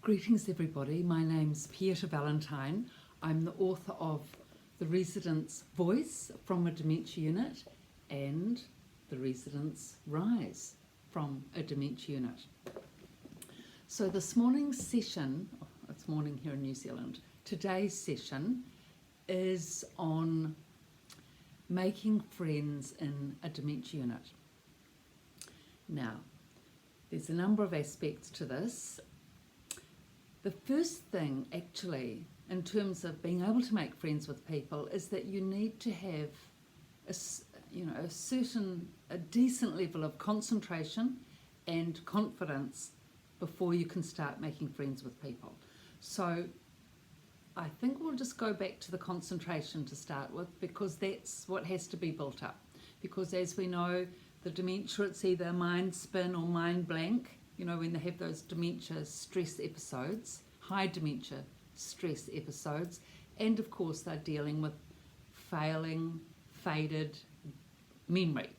Greetings everybody, my name's Pieta Valentine. I'm the author of The Resident's Voice from a Dementia Unit and The Resident's Rise from a Dementia Unit. So this morning's session, it's morning here in New Zealand, today's session is on making friends in a dementia unit. Now, there's a number of aspects to this. The first thing, actually, in terms of being able to make friends with people, is that you need to have a decent level of concentration and confidence before you can start making friends with people. So I think we'll just go back to the concentration to start with, because that's what has to be built up. Because as we know, the dementia, it's either mind spin or mind blank. You know, when they have those dementia stress episodes, high dementia stress episodes, and of course they're dealing with failing, faded memory.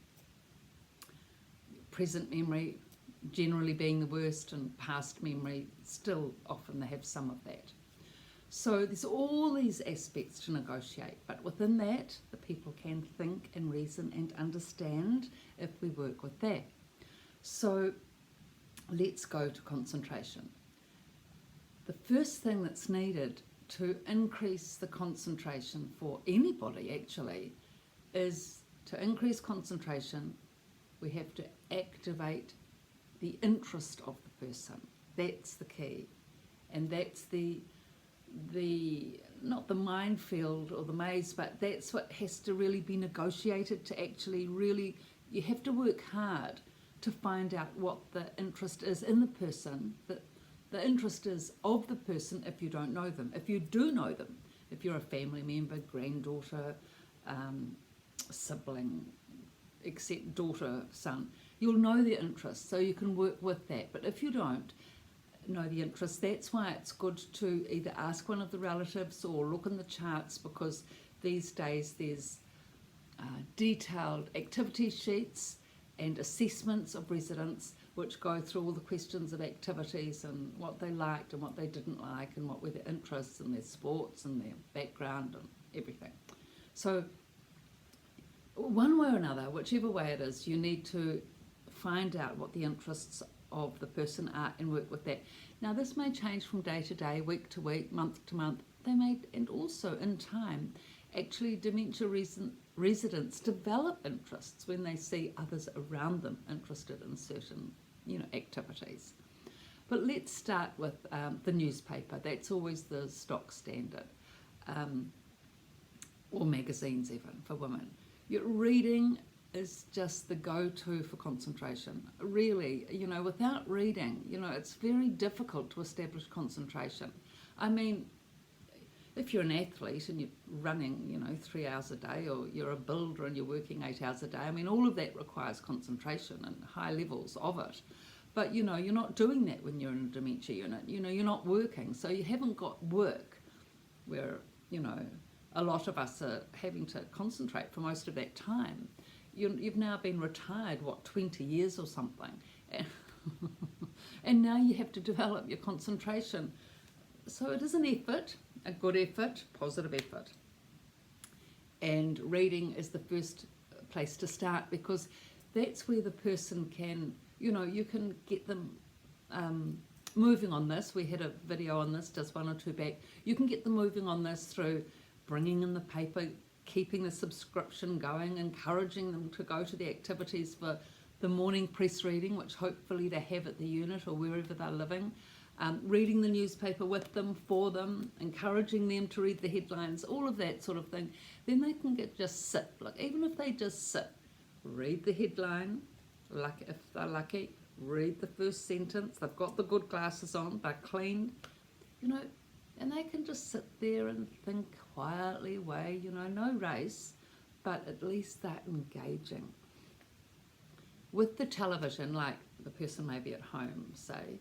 Present memory generally being the worst, and past memory still often they have some of that. So there's all these aspects to negotiate, but within that the people can think and reason and understand if we work with that. So let's go to concentration. The first thing that's needed to increase the concentration for anybody actually is to increase concentration. We have to activate the interest of the person. That's the key. And that's the not the minefield or the maze, but that's what has to really be negotiated to actually really, you have to work hard to find out what the interest is in the person, that the interest is of the person if you don't know them. If you do know them, if you're a family member, granddaughter, sibling, except daughter, son, you'll know their interest, so you can work with that. But if you don't know the interest, that's why it's good to either ask one of the relatives or look in the charts, because these days there's detailed activity sheets and assessments of residents which go through all the questions of activities and what they liked and what they didn't like and what were their interests and their sports and their background and everything. So one way or another, whichever way it is, you need to find out what the interests of the person are and work with that. Now this may change from day to day, week to week, month to month. They may, and also in time, actually dementia residents develop interests when they see others around them interested in certain activities. But let's start with the newspaper. That's always the stock standard, or magazines even for women. Your reading is just the go-to for concentration. Really, without reading, it's very difficult to establish concentration. I mean, if you're an athlete and you're running, 3 hours a day, or you're a builder and you're working 8 hours a day, I mean, all of that requires concentration and high levels of it. But, you're not doing that when you're in a dementia unit. You're not working, so you haven't got work where, a lot of us are having to concentrate for most of that time. You've now been retired, 20 years or something. And now you have to develop your concentration. So it is an effort, a good effort, positive effort. And reading is the first place to start, because that's where the person can, you can get them moving on this. We had a video on this just 1 or 2 back. You can get them moving on this through bringing in the paper, keeping the subscription going, encouraging them to go to the activities for the morning press reading, which hopefully they have at the unit or wherever they're living, reading the newspaper with them, for them, encouraging them to read the headlines, all of that sort of thing. Then they can just sit. Look, even if they just sit, read the headline, if they're lucky, read the first sentence, they've got the good glasses on, they're clean, and they can just sit there and think quietly away, no race, but at least they're engaging. With the television, like the person may be at home, say,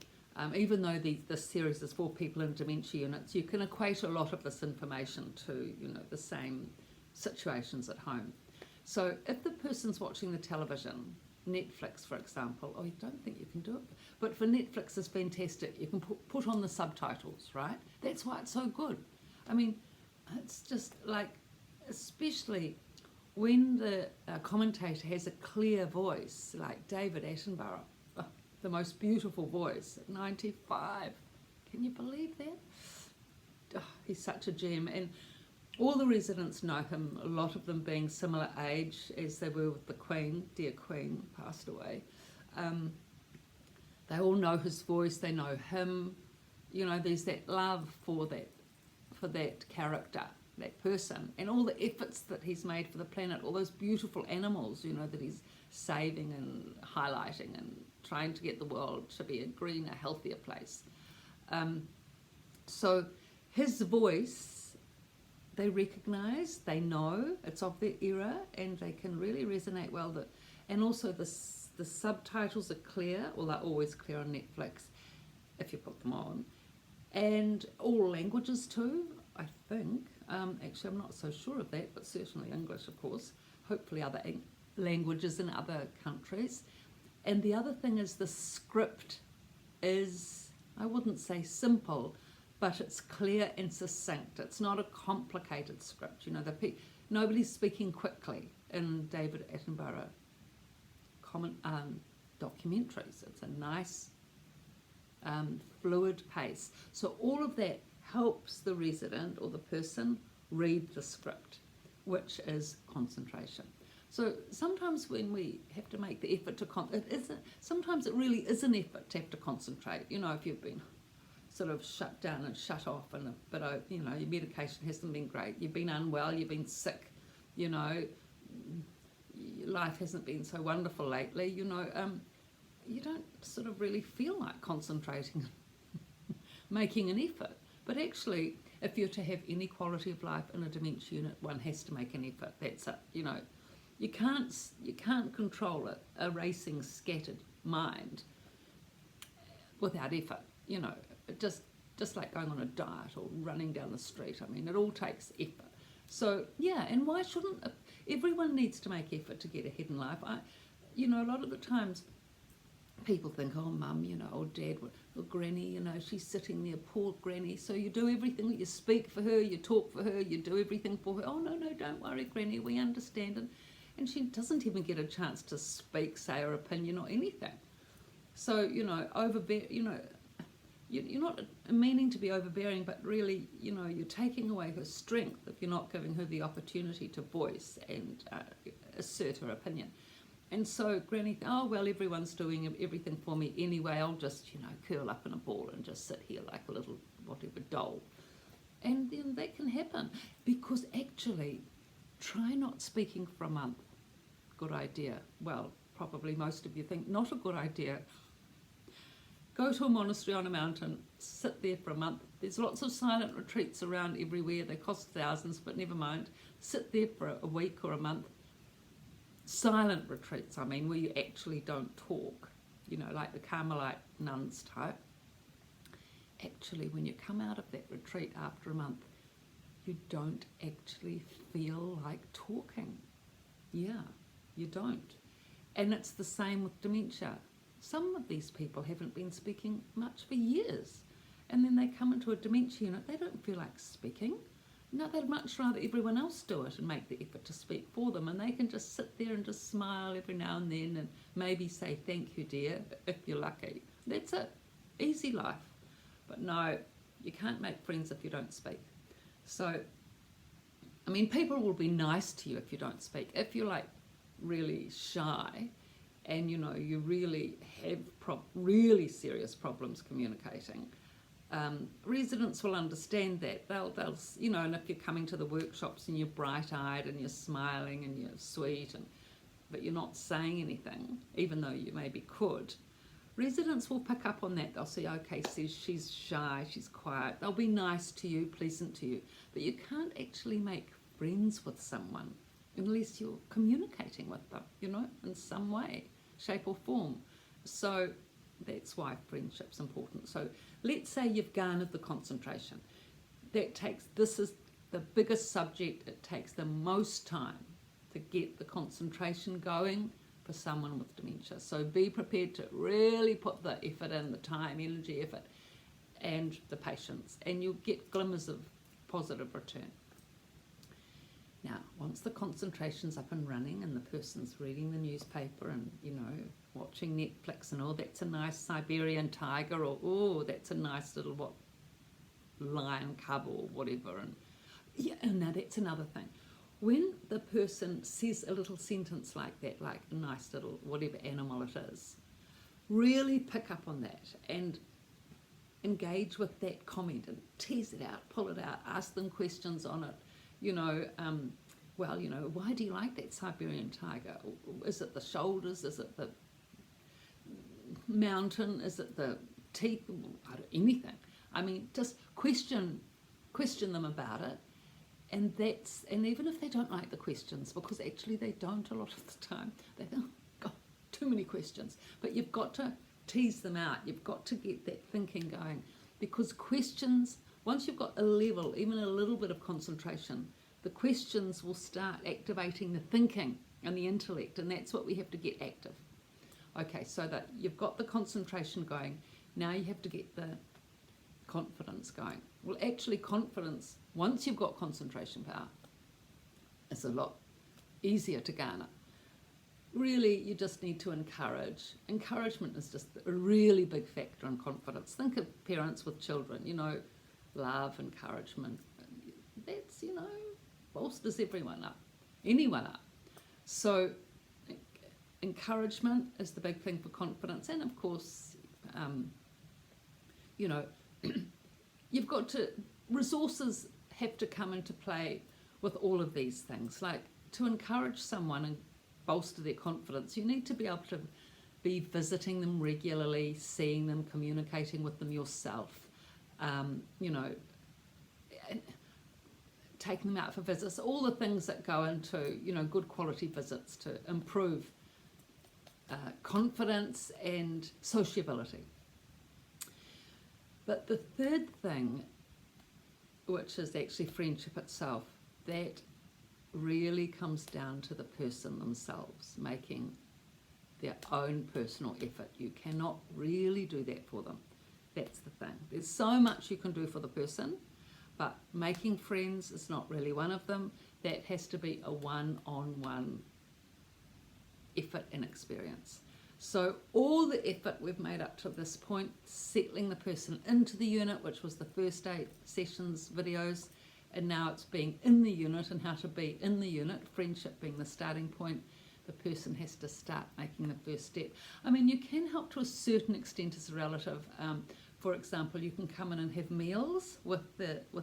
even though this series is for people in dementia units, you can equate a lot of this information to, the same situations at home. So if the person's watching the television, Netflix, for example, oh, you don't think you can do it, but for Netflix is fantastic. You can put on the subtitles, right? That's why it's so good. I mean, it's just like, especially when the commentator has a clear voice, like David Attenborough, the most beautiful voice at 95. Can you believe that? Oh, he's such a gem. And all the residents know him, a lot of them being similar age as they were with the Queen. Dear Queen passed away. They all know his voice, they know him. You know, there's that love for that character, that person, and all the efforts that he's made for the planet, all those beautiful animals, you know, that he's saving and highlighting and trying to get the world to be a greener, healthier place. So his voice, they recognise, they know it's of their era, and they can really resonate well. And also the subtitles are clear, well, they're always clear on Netflix if you put them on, and all languages too, I think. Actually, I'm not so sure of that, but certainly English, of course, hopefully other languages in other countries. And the other thing is the script is, I wouldn't say simple, but it's clear and succinct. It's not a complicated script. You know, nobody's speaking quickly in David Attenborough documentaries. It's a nice, fluid pace. So all of that helps the resident or the person read the script, which is concentration. So sometimes when we have to make the effort to sometimes it really is an effort to have to concentrate. You know, if you've been sort of shut down and shut off, and you know, your medication hasn't been great, you've been unwell, you've been sick, you know, life hasn't been so wonderful lately, you know, you don't sort of really feel like concentrating, making an effort. But actually, if you're to have any quality of life in a dementia unit, one has to make an effort. That's it. You know, you can't control a racing, scattered mind without effort. You know, just like going on a diet or running down the street. I mean, it all takes effort. So yeah, and why shouldn't everyone needs to make effort to get ahead in life? You know, a lot of the times people think, oh, mum, you know, or dad, or granny, you know, she's sitting there, poor granny. So you do everything, you speak for her, you talk for her, you do everything for her. Oh, no, don't worry, granny, we understand. And she doesn't even get a chance to speak, say her opinion or anything. So, you know, you're not meaning to be overbearing, but really, you know, you're taking away her strength if you're not giving her the opportunity to voice and assert her opinion. And so Granny, oh, well, everyone's doing everything for me anyway. I'll just, you know, curl up in a ball and just sit here like a little whatever doll. And then that can happen, because actually, try not speaking for a month. Good idea. Well, probably most of you think not a good idea. Go to a monastery on a mountain, sit there for a month. There's lots of silent retreats around everywhere. They cost thousands, but never mind. Sit there for a week or a month. Silent retreats, I mean, where you actually don't talk, you know, like the Carmelite nuns type. Actually, when you come out of that retreat after a month, you don't actually feel like talking. Yeah, you don't. And it's the same with dementia. Some of these people haven't been speaking much for years, and then they come into a dementia unit, they don't feel like speaking. No, they'd much rather everyone else do it and make the effort to speak for them, and they can just sit there and just smile every now and then and maybe say thank you, dear, if you're lucky. That's it. Easy life. But no, you can't make friends if you don't speak. So, I mean, people will be nice to you if you don't speak. If you're like really shy and, you know, you really have really serious problems communicating, residents will understand that. They'll, you know, and if you're coming to the workshops and you're bright-eyed and you're smiling and you're sweet, but you're not saying anything, even though you maybe could, residents will pick up on that. They'll say, okay, says she's shy, she's quiet. They'll be nice to you, pleasant to you, but you can't actually make friends with someone unless you're communicating with them, you know, in some way, shape or form. So that's why friendship's important. So let's say you've garnered the concentration. This is the biggest subject. It takes the most time to get the concentration going for someone with dementia. So be prepared to really put the effort in, the time, energy, effort, and the patience, and you'll get glimmers of positive return. Now, once the concentration's up and running and the person's reading the newspaper and, watching Netflix and, that's a nice Siberian tiger, or, that's a nice little, lion cub or whatever. And now that's another thing. When the person says a little sentence like that, like a nice little whatever animal it is, really pick up on that and engage with that comment and tease it out, pull it out, ask them questions on it. Why do you like that Siberian tiger? Is it the shoulders? Is it the mountain? Is it the teeth? Anything. I mean, just question them about it. And even if they don't like the questions, because actually they don't a lot of the time, they think, oh, God, too many questions. But you've got to tease them out. You've got to get that thinking going, because questions, once you've got a level, even a little bit of concentration, the questions will start activating the thinking and the intellect, and that's what we have to get active. Okay, so that you've got the concentration going, now you have to get the confidence going. Well, actually, confidence, once you've got concentration power, is a lot easier to garner. Really, you just need to encourage. Encouragement is just a really big factor in confidence. Think of parents with children, love, encouragement. That's, bolsters everyone up, anyone up. So encouragement is the big thing for confidence. And of course, you've got to, resources have to come into play with all of these things. Like, to encourage someone and bolster their confidence, you need to be able to be visiting them regularly, seeing them, communicating with them yourself, taking them out for visits, all the things that go into, good quality visits to improve confidence and sociability. But the third thing, which is actually friendship itself, that really comes down to the person themselves making their own personal effort. You cannot really do that for them. That's the thing. There's so much you can do for the person, but making friends is not really one of them. That has to be a one-on-one effort and experience. So all the effort we've made up to this point, settling the person into the unit, which was the first 8 sessions videos, and now it's being in the unit and how to be in the unit, friendship being the starting point. The person has to start making the first step. I mean, you can help to a certain extent as a relative. For example, you can come in and have meals with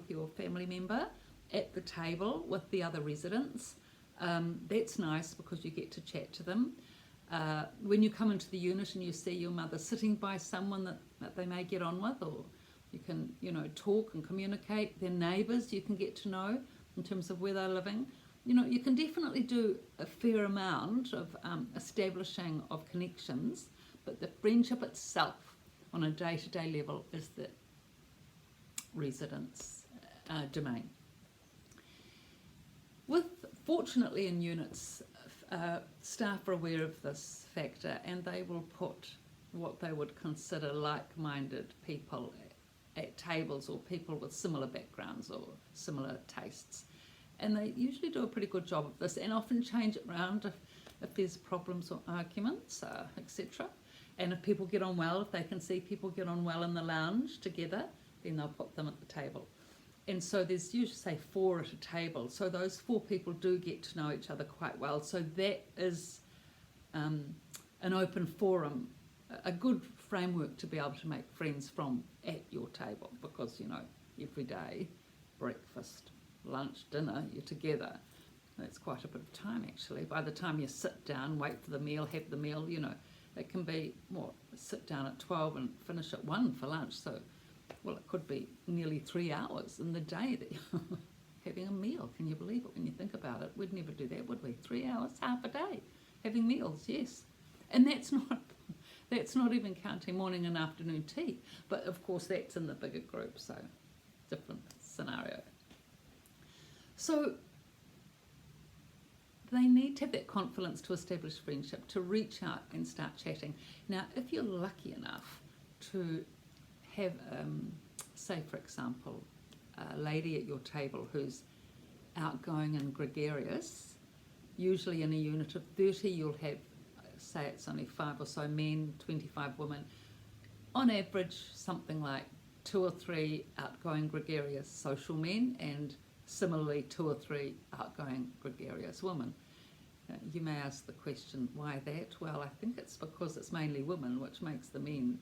your family member at the table with the other residents. That's nice because you get to chat to them. When you come into the unit and you see your mother sitting by someone that they may get on with, or you can, talk and communicate. Their neighbours you can get to know in terms of where they're living. You can definitely do a fair amount of establishing of connections, but the friendship itself on a day-to-day level is the residents' domain. Fortunately in units, staff are aware of this factor, and they will put what they would consider like-minded people at tables, or people with similar backgrounds or similar tastes. And they usually do a pretty good job of this, and often change it around if there's problems or arguments, etc. And if people get on well, if they can see people get on well in the lounge together, then they'll put them at the table. And so there's usually, say, 4 at a table. So those 4 people do get to know each other quite well. So that is an open forum, a good framework to be able to make friends from at your table, because, every day, breakfast, lunch, dinner, you're together. That's quite a bit of time, actually. By the time you sit down, wait for the meal, have the meal, it can be, sit down at 12 and finish at 1 for lunch. So, it could be nearly 3 hours in the day that you're having a meal. Can you believe it when you think about it? We'd never do that, would we? 3 hours, half a day, having meals, yes. And that's not even counting morning and afternoon tea. But, of course, that's in the bigger group, so different scenario. So they need to have that confidence to establish friendship, to reach out and start chatting. Now, if you're lucky enough to have, say for example, a lady at your table who's outgoing and gregarious, usually in a unit of 30 you'll have, say it's only 5 or so men, 25 women, on average something like 2 or 3 outgoing gregarious social men and similarly 2 or 3 outgoing gregarious women. You may ask the question, why that? Well, I think it's because it's mainly women, which makes the men,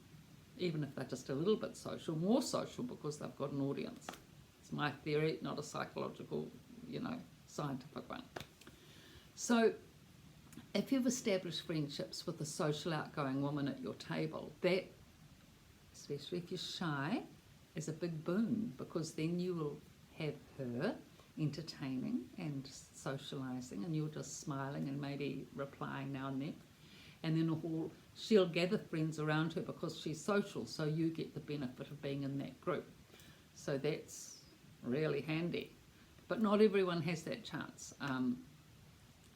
even if they're just a little bit social, more social because they've got an audience. It's my theory, not a psychological, scientific one. So if you've established friendships with a social outgoing woman at your table, that, especially if you're shy, is a big boon, because then you will have her entertaining and socialising and you're just smiling and maybe replying now and then. And then she'll gather friends around her because she's social, so you get the benefit of being in that group. So that's really handy. But not everyone has that chance.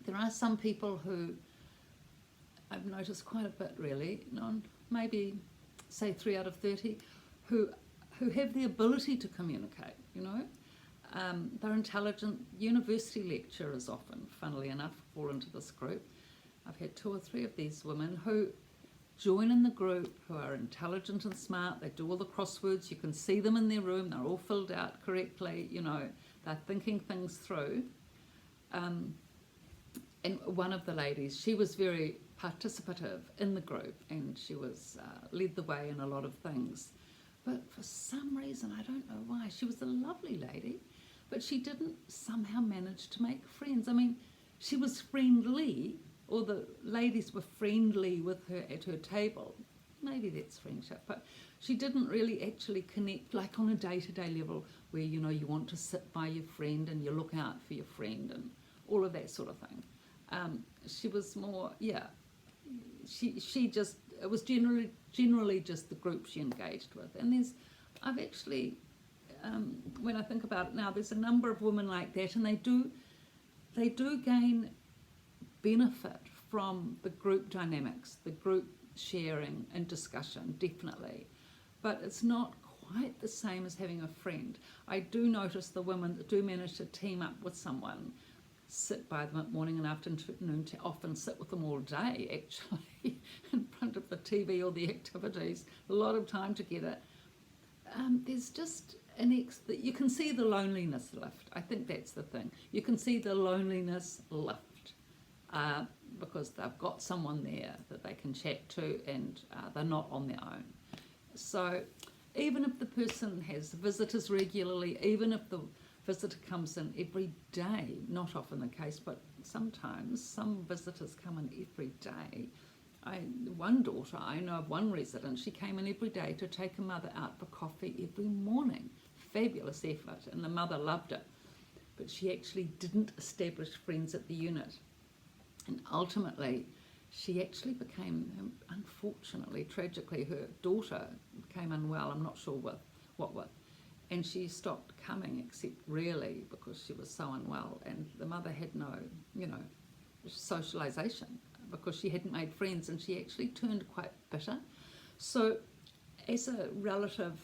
There are some people who I've noticed quite a bit really, maybe say 3 out of 30, who have the ability to communicate, They're intelligent. University lecturers often, funnily enough, fall into this group. I've had 2 or 3 of these women who join in the group, who are intelligent and smart. They do all the crosswords. You can see them in their room. They're all filled out correctly. They're thinking things through. And one of the ladies, she was very participative in the group, and she was led the way in a lot of things. But for some reason, I don't know why, she was a lovely lady, but she didn't somehow manage to make friends. I mean, she was friendly, or the ladies were friendly with her at her table. Maybe that's friendship, but she didn't really actually connect like on a day-to-day level where, you want to sit by your friend and you look out for your friend and all of that sort of thing. She was more, she just, it was generally just the group she engaged with. And I've actually, when I think about it now, there's a number of women like that, and they do gain benefit from the group dynamics, the group sharing and discussion, definitely. But it's not quite the same as having a friend. I do notice the women that do manage to team up with someone, sit by them at morning and afternoon, to often sit with them all day, actually, in front of the TV or the activities, a lot of time together. There's just that you can see the loneliness lift. I think that's the thing. You can see the loneliness lift because they've got someone there that they can chat to, and they're not on their own. So even if the person has visitors regularly, even if the visitor comes in every day, not often the case, but sometimes some visitors come in every day. One daughter, I know of one resident, she came in every day to take her mother out for coffee every morning. Fabulous effort, and the mother loved it. But she actually didn't establish friends at the unit. And ultimately, she actually became, unfortunately, tragically, her daughter became unwell, I'm not sure what with. And she stopped coming, except really because she was so unwell, and the mother had no, socialisation because she hadn't made friends, and she actually turned quite bitter. So as a relative,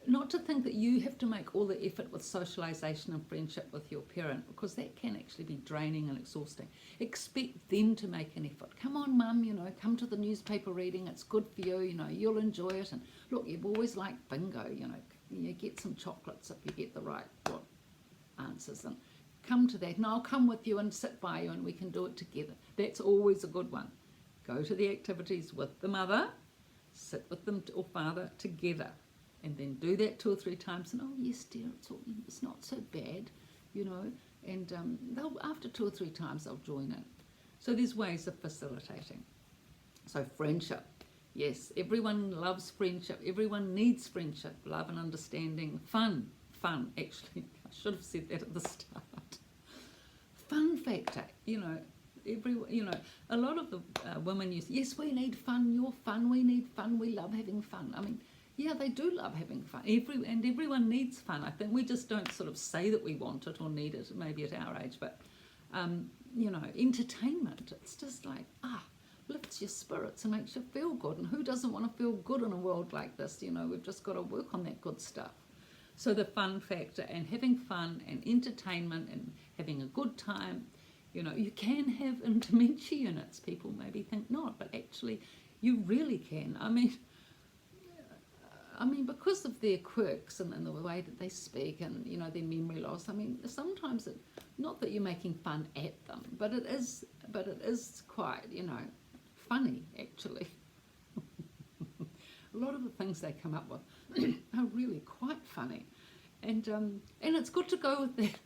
not to think that you have to make all the effort with socialisation and friendship with your parent, because that can actually be draining and exhausting. Expect them to make an effort. Come on, Mum, come to the newspaper reading, it's good for you, you'll enjoy it. And look, you've always liked bingo, you get some chocolates if you get the right answers, and come to that, and I'll come with you and sit by you and we can do it together. That's always a good one. Go to the activities with the mother, sit with them or father together, and then do that 2 or 3 times, and yes dear, it's not so bad, and they'll, after 2 or 3 times, they'll join in. So there's ways of facilitating. So friendship, yes, everyone loves friendship, everyone needs friendship, love and understanding, fun, actually, I should have said that at the start. Fun factor, a lot of the women use, yes, we need fun, you're fun, we need fun, we love having fun. I mean, yeah, they do love having fun, and everyone needs fun. I think we just don't sort of say that we want it or need it, maybe at our age, but You know, entertainment. It's just like, lifts your spirits and makes you feel good. And who doesn't want to feel good in a world like this? You know, we've just got to work on that good stuff. So the fun factor and having fun and entertainment and having a good time, you know, you can have in dementia units. People maybe think not, but actually you really can. I mean, because of their quirks and the way that they speak and, you know, their memory loss, I mean, sometimes not that you're making fun at them, but it is quite, you know, funny, actually. A lot of the things they come up with are really quite funny. And it's good to go with that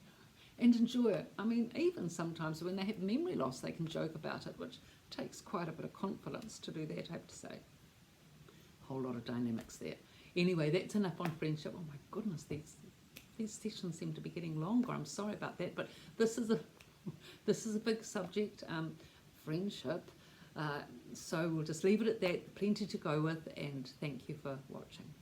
and enjoy it. I mean, even sometimes when they have memory loss, they can joke about it, which takes quite a bit of confidence to do that, I have to say. A whole lot of dynamics there. Anyway, that's enough on friendship. Oh my goodness, these sessions seem to be getting longer. I'm sorry about that, but this is a big subject, friendship. So we'll just leave it at that. Plenty to go with, and thank you for watching.